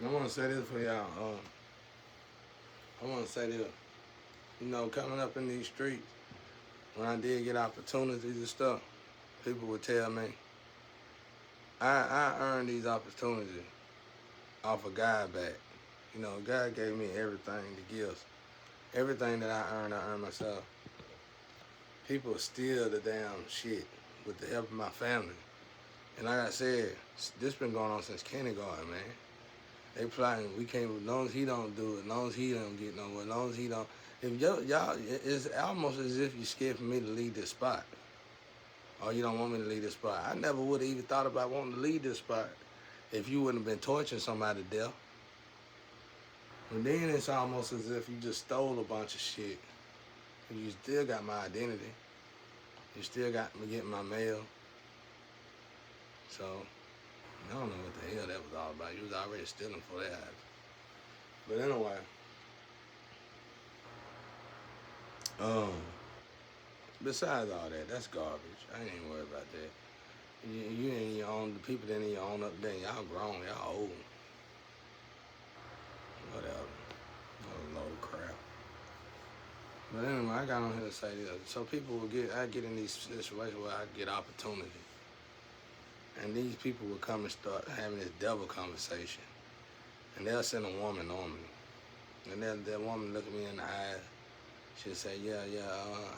I want to say this for y'all. I want to say this. You know, coming up in these streets, when I did get opportunities and stuff, people would tell me, I earned these opportunities off of God back. You know, God gave me everything, the gifts. Everything that I earned myself. People steal the damn shit with the help of my family. And like I said, this been going on since kindergarten, man. They plotting, we can't, as long as he don't do it, as long as he don't get nowhere, as long as he don't. If y'all, it's almost as if you're scared for me to leave this spot. Or you don't want me to leave this spot. I never would have even thought about wanting to leave this spot if you wouldn't have been torturing somebody to death. And then it's almost as if you just stole a bunch of shit. And you still got my identity. You still got me getting my mail. So, I don't know what the hell that was all about. You was already stealing for that. But anyway, besides all that, that's garbage. I ain't even worried about that. You ain't your own, the people that ain't your own up there, y'all grown, y'all old. Whatever. A load of crap. But anyway, I got on here to say this. So people will I get in these situations where I get opportunity. And these people will come and start having this devil conversation. And they'll send a woman on me. And that woman look at me in the eyes. She'll say, yeah,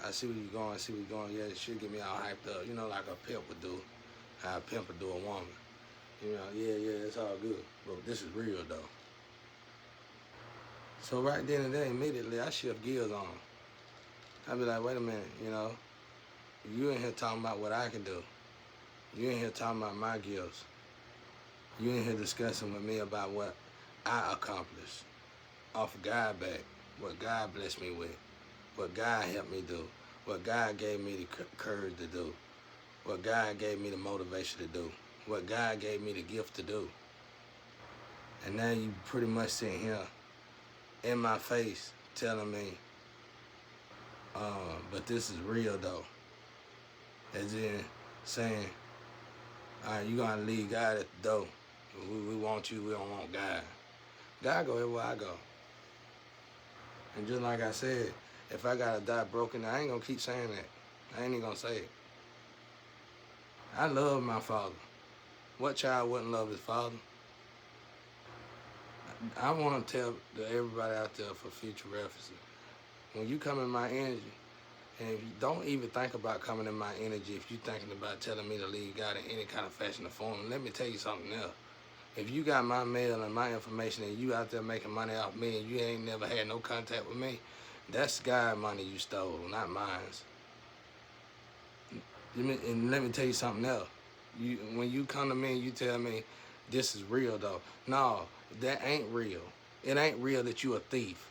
I see where you're going, I see where you're going. Yeah, she'll get me all hyped up. You know, like a pimp would do. How a pimp would do a woman. You know, yeah, it's all good. But this is real, though. So right then and there, immediately, I shift gears on them. I be like, wait a minute, you know. You in here talking about what I can do. You in here talking about my gifts. You in here discussing with me about what I accomplished. Off of God back. What God blessed me with. What God helped me do. What God gave me the courage to do. What God gave me the motivation to do. What God gave me the gift to do. And now you pretty much sitting here in my face telling me, but this is real though. As in saying, all right, you gonna leave God at the door. We want you, we don't want God. God go everywhere I go. And just like I said, if I gotta die broken, I ain't gonna keep saying that. I ain't even gonna say it. I love my father. What child wouldn't love his father? I want to tell everybody out there for future references. When you come in my energy, and if you don't even think about coming in my energy, if you're thinking about telling me to leave God in any kind of fashion or form, let me tell you something else. If you got my mail and my information and you out there making money off me and you ain't never had no contact with me, that's God money you stole, not mine. And let me tell you something else. When you come to me and you tell me, this is real though. No, that ain't real. It ain't real that you a thief.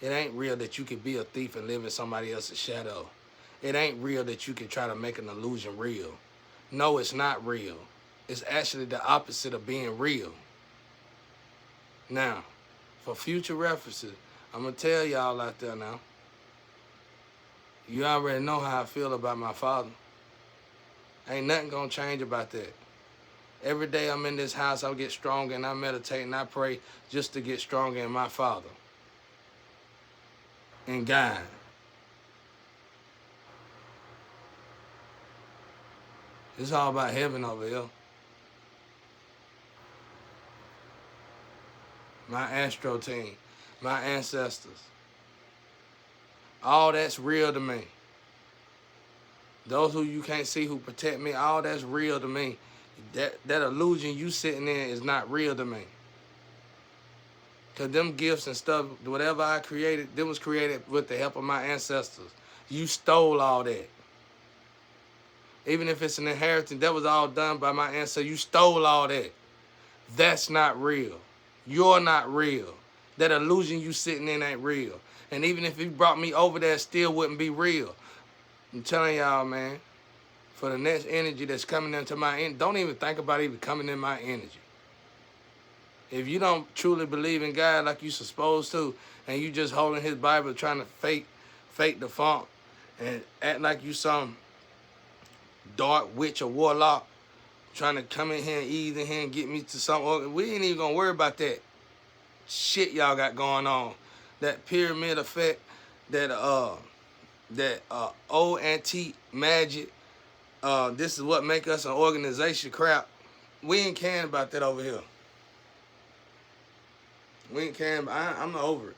It ain't real that you can be a thief and live in somebody else's shadow. It ain't real that you can try to make an illusion real. No, it's not real. It's actually the opposite of being real. Now, for future references, I'm going to tell y'all out there now, you already know how I feel about my father. Ain't nothing going to change about that. Every day I'm in this house, I get stronger and I meditate and I pray just to get stronger in my father and God. It's all about heaven over here. My astro team, my ancestors. All that's real to me. Those who you can't see who protect me, all that's real to me. That illusion you sitting in is not real to me. Because them gifts and stuff, whatever I created, them was created with the help of my ancestors. You stole all that. Even if it's an inheritance, that was all done by my ancestors. You stole all that. That's not real. You're not real. That illusion you sitting in ain't real. And even if you brought me over there, it still wouldn't be real. I'm telling y'all, man, for the next energy that's coming into my energy, don't even think about even coming in my energy. If you don't truly believe in God like you're supposed to, and you just holding his Bible trying to fake the funk and act like you some dark witch or warlock trying to come in here and ease in here and get me to something, we ain't even gonna worry about that. shit y'all got going on. That pyramid effect, that old antique magic, this is what make us an organization crap. We ain't caring about that over here. We ain't caring. I'm over it.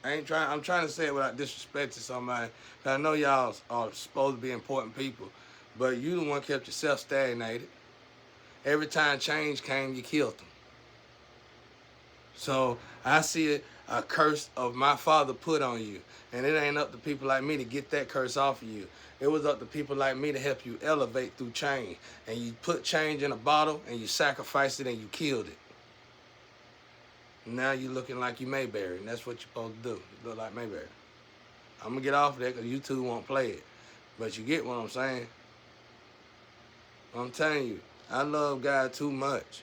I'm trying to say it without disrespecting somebody. Cause I know y'all are supposed to be important people, but you the one kept yourself stagnated. Every time change came, you killed them. So I see a curse of my father put on you. And it ain't up to people like me to get that curse off of you. It was up to people like me to help you elevate through change. And you put change in a bottle and you sacrificed it and you killed it. Now you looking like you Mayberry, and that's what you're supposed to do. You look like Mayberry. I'm going to get off of that because you two won't play it. But you get what I'm saying? I'm telling you, I love God too much.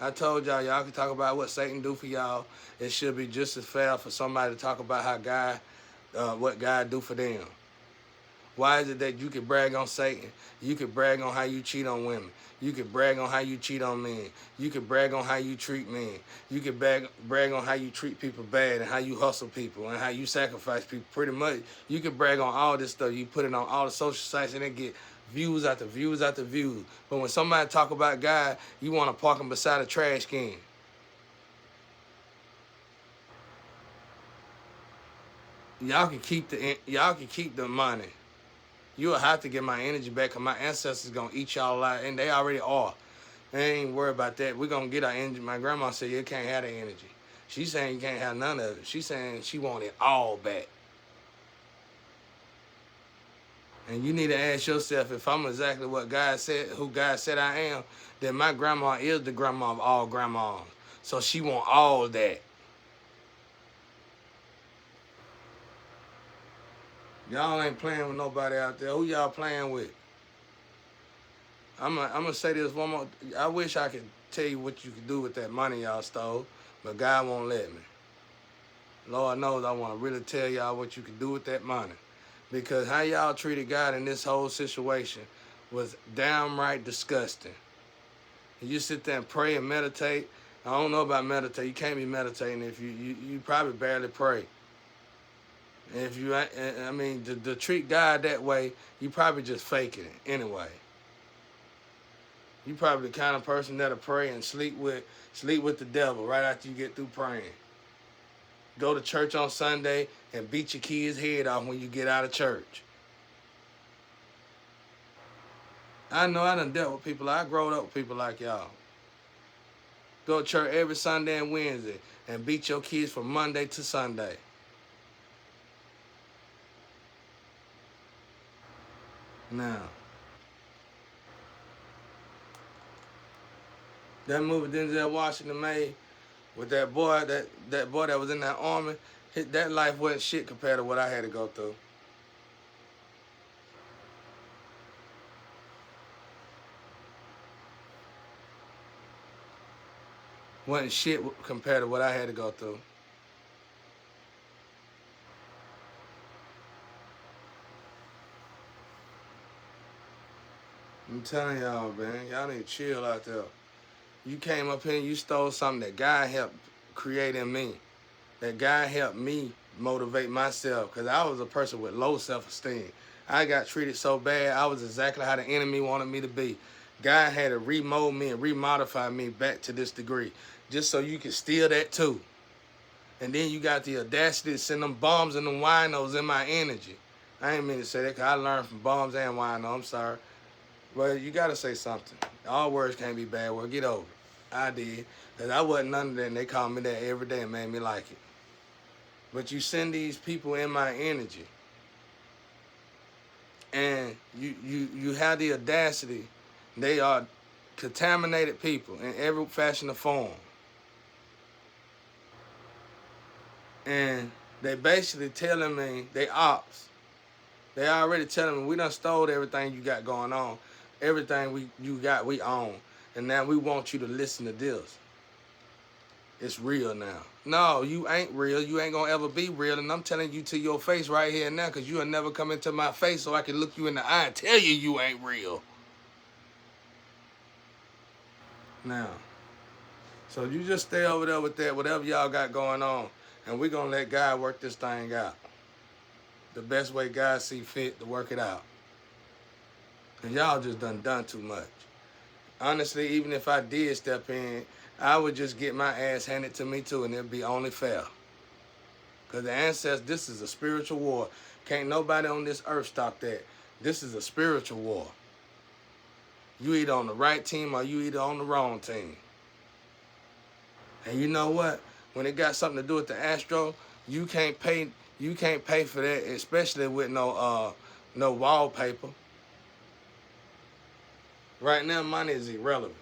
I told y'all can talk about what Satan do for y'all. It should be just as fair for somebody to talk about how God, what God do for them. Why is it that you can brag on Satan? You can brag on how you cheat on women. You can brag on how you cheat on men. You can brag on how you treat men. You can brag on how you treat people bad and how you hustle people and how you sacrifice people. Pretty much, you can brag on all this stuff. You put it on all the social sites and it get views after views after views. But when somebody talk about God, you want to park them beside a trash can. Y'all can keep the money. You'll have to get my energy back because my ancestors going to eat y'all alive, and they already are. They ain't worried about that. We're going to get our energy. My grandma said you can't have the energy. She's saying you can't have none of it. She's saying she want it all back. And you need to ask yourself, if I'm exactly what God said, who God said I am, then my grandma is the grandma of all grandmas. So she want all that. Y'all ain't playing with nobody out there. Who y'all playing with? I'm gonna say this one more. I wish I could tell you what you could do with that money y'all stole, but God won't let me. Lord knows I want to really tell y'all what you can do with that money. Because how y'all treated God in this whole situation was downright disgusting. You sit there and pray and meditate. I don't know about meditate. You can't be meditating if you probably barely pray. And if you, I mean, to treat God that way, you probably just faking it anyway. You probably the kind of person that'll pray and sleep with the devil right after you get through praying. Go to church on Sunday and beat your kid's head off when you get out of church. I know I done dealt with people. I growed up with people like y'all. Go to church every Sunday and Wednesday and beat your kids from Monday to Sunday. Now, that movie Denzel Washington made with that boy, that boy that was in that army, that life wasn't shit compared to what I had to go through. Wasn't shit compared to what I had to go through. I'm telling y'all, man, y'all need to chill out there. You came up here and you stole something that God helped create in me. That God helped me motivate myself, because I was a person with low self-esteem. I got treated so bad, I was exactly how the enemy wanted me to be. God had to remold me and remodify me back to this degree, just so you can steal that too. And then you got the audacity to send them bombs and them winos in my energy. I ain't mean to say that because I learned from bombs and wino, I'm sorry. But you got to say something. All words can't be bad words. Get over it. I did. Because I wasn't none of that, and they called me that every day and made me like it. But you send these people in my energy, and you have the audacity. They are contaminated people in every fashion or form. And they basically telling me, they ops. They already telling me, we done stole everything you got going on. Everything you got, we own. And now we want you to listen to this. It's real now. No, you ain't real. You ain't gonna ever be real. And I'm telling you to your face right here and now, because you'll never come into my face so I can look you in the eye and tell you ain't real. Now, So you just stay over there with that, whatever y'all got going on, and we're going to let God work this thing out. The best way God see fit to work it out. Because y'all just done too much. Honestly, even if I did step in, I would just get my ass handed to me too, and it'd be only fair. Because the ancestors, this is a spiritual war. Can't nobody on this earth stop that. This is a spiritual war. You either on the right team or you either on the wrong team. And you know what? When it got something to do with the Astro, you can't pay for that, especially with no wallpaper. Right now, money is irrelevant.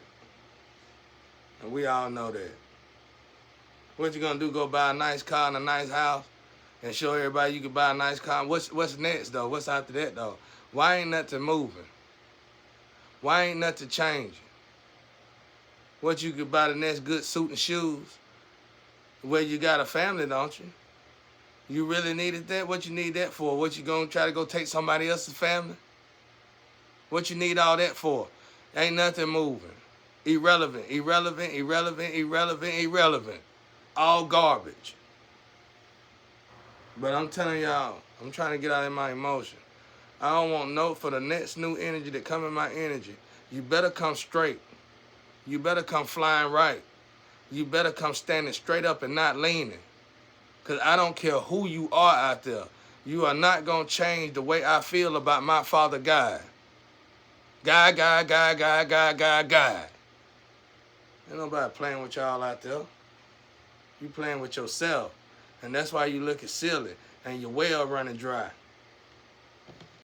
And we all know that. What you gonna do, go buy a nice car and a nice house and show everybody you can buy a nice car? What's next, though? What's after that, though? Why ain't nothing moving? Why ain't nothing changing? What, you could buy the next good suit and shoes? Well, you got a family, don't you? You really needed that? What you need that for? What, you gonna try to go take somebody else's family? What you need all that for? Ain't nothing moving. Irrelevant, irrelevant, irrelevant, irrelevant, irrelevant. All garbage. But I'm telling y'all, I'm trying to get out of my emotion. I don't want for the next new energy that come in my energy, you better come straight. You better come flying right. You better come standing straight up and not leaning. Because I don't care who you are out there. You are not going to change the way I feel about my father, God. God. Ain't nobody playing with y'all out there. You playing with yourself. And that's why you looking silly and your well running dry.